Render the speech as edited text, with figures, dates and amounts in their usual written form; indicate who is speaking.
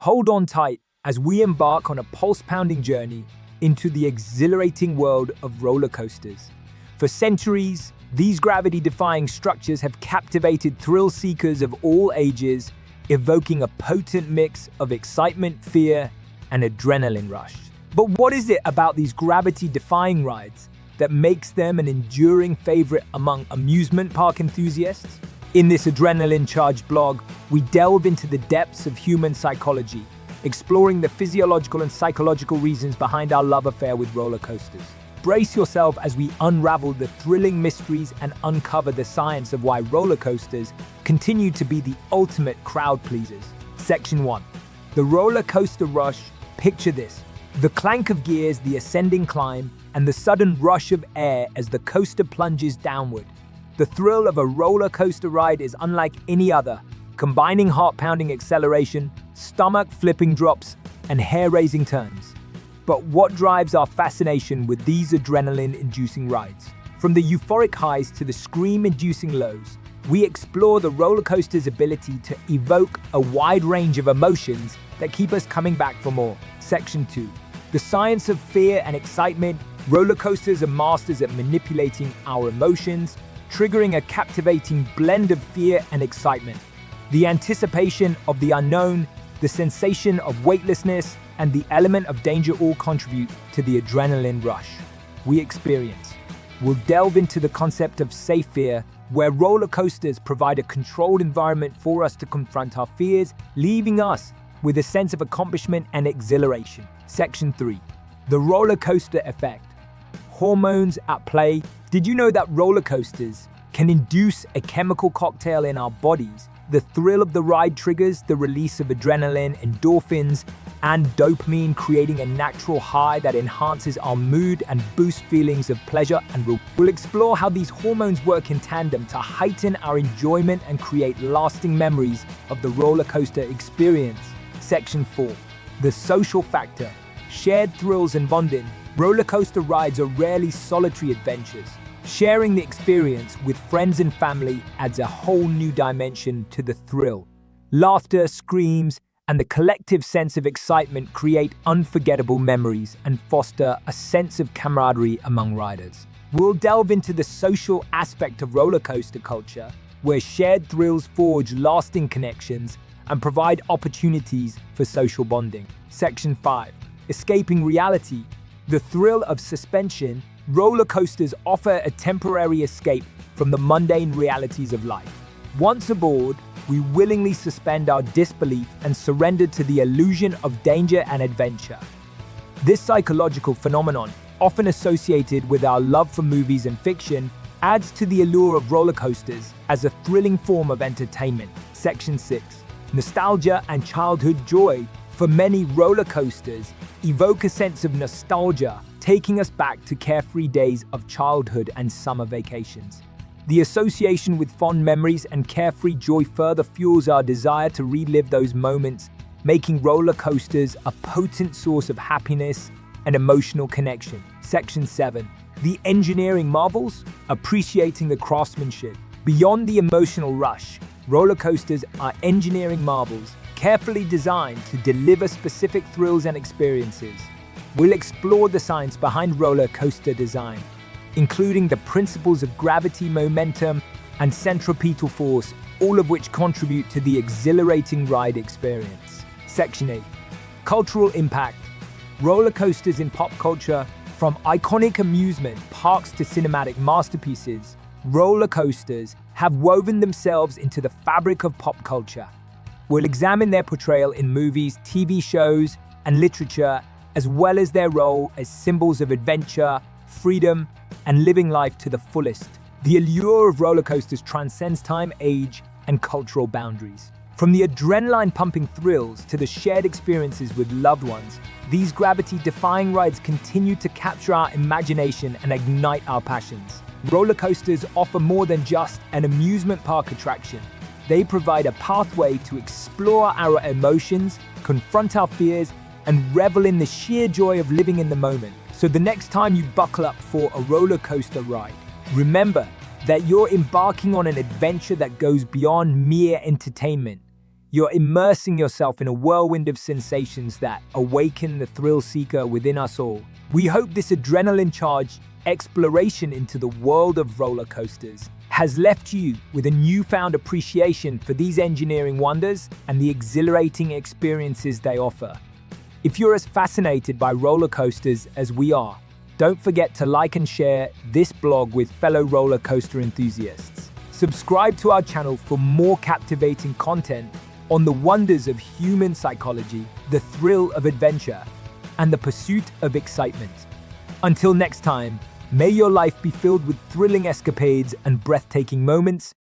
Speaker 1: Hold on tight as we embark on a pulse-pounding journey into the exhilarating world of roller coasters. For centuries, these gravity-defying structures have captivated thrill-seekers of all ages, evoking a potent mix of excitement, fear, and adrenaline rush. But what is it about these gravity-defying rides that makes them an enduring favorite among amusement park enthusiasts? In this adrenaline-charged blog, we delve into the depths of human psychology, exploring the physiological and psychological reasons behind our love affair with roller coasters. Brace yourself as we unravel the thrilling mysteries and uncover the science of why roller coasters continue to be the ultimate crowd pleasers. Section 1. The roller coaster rush. Picture this: the clank of gears, the ascending climb, and the sudden rush of air as the coaster plunges downward. The thrill of a roller coaster ride is unlike any other, combining heart-pounding acceleration, stomach-flipping drops, and hair-raising turns. But what drives our fascination with these adrenaline-inducing rides? From the euphoric highs to the scream-inducing lows, we explore the roller coaster's ability to evoke a wide range of emotions that keep us coming back for more. Section 2. The science of fear and excitement. Roller coasters are masters at manipulating our emotions, triggering a captivating blend of fear and excitement. The anticipation of the unknown, the sensation of weightlessness, and the element of danger all contribute to the adrenaline rush we experience. We'll delve into the concept of safe fear, where roller coasters provide a controlled environment for us to confront our fears, leaving us with a sense of accomplishment and exhilaration. Section 3. The roller coaster effect. Hormones at play. Did you know that roller coasters can induce a chemical cocktail in our bodies? The thrill of the ride triggers the release of adrenaline, endorphins, and dopamine, creating a natural high that enhances our mood and boosts feelings of pleasure and reward. We'll explore how these hormones work in tandem to heighten our enjoyment and create lasting memories of the roller coaster experience. Section 4. The social factor. Shared thrills and bonding. Roller coaster rides are rarely solitary adventures. Sharing the experience with friends and family adds a whole new dimension to the thrill. Laughter, screams, and the collective sense of excitement create unforgettable memories and foster a sense of camaraderie among riders. We'll delve into the social aspect of roller coaster culture, where shared thrills forge lasting connections and provide opportunities for social bonding. Section 5. Escaping reality. The thrill of suspension. Roller coasters offer a temporary escape from the mundane realities of life. Once aboard, we willingly suspend our disbelief and surrender to the illusion of danger and adventure. This psychological phenomenon, often associated with our love for movies and fiction, adds to the allure of roller coasters as a thrilling form of entertainment. Section 6. Nostalgia and childhood joy. For many, roller coasters evoke a sense of nostalgia, taking us back to carefree days of childhood and summer vacations. The association with fond memories and carefree joy further fuels our desire to relive those moments, making roller coasters a potent source of happiness and emotional connection. Section 7. The engineering marvels. Appreciating the craftsmanship. Beyond the emotional rush, roller coasters are engineering marvels, carefully designed to deliver specific thrills and experiences. We'll explore the science behind roller coaster design, including the principles of gravity, momentum, and centripetal force, all of which contribute to the exhilarating ride experience. Section 8. Cultural impact. Roller coasters in pop culture. From iconic amusement parks to cinematic masterpieces, roller coasters have woven themselves into the fabric of pop culture. We'll examine their portrayal in movies, TV shows, and literature, as well as their role as symbols of adventure, freedom, and living life to the fullest. The allure of roller coasters transcends time, age, and cultural boundaries. From the adrenaline-pumping thrills to the shared experiences with loved ones, these gravity-defying rides continue to capture our imagination and ignite our passions. Roller coasters offer more than just an amusement park attraction. They provide a pathway to explore our emotions, confront our fears, and revel in the sheer joy of living in the moment. So the next time you buckle up for a roller coaster ride, remember that you're embarking on an adventure that goes beyond mere entertainment. You're immersing yourself in a whirlwind of sensations that awaken the thrill seeker within us all. We hope this adrenaline-charged exploration into the world of roller coasters has left you with a newfound appreciation for these engineering wonders and the exhilarating experiences they offer. If you're as fascinated by roller coasters as we are, don't forget to like and share this blog with fellow roller coaster enthusiasts. Subscribe to our channel for more captivating content on the wonders of human psychology, the thrill of adventure, and the pursuit of excitement. Until next time, may your life be filled with thrilling escapades and breathtaking moments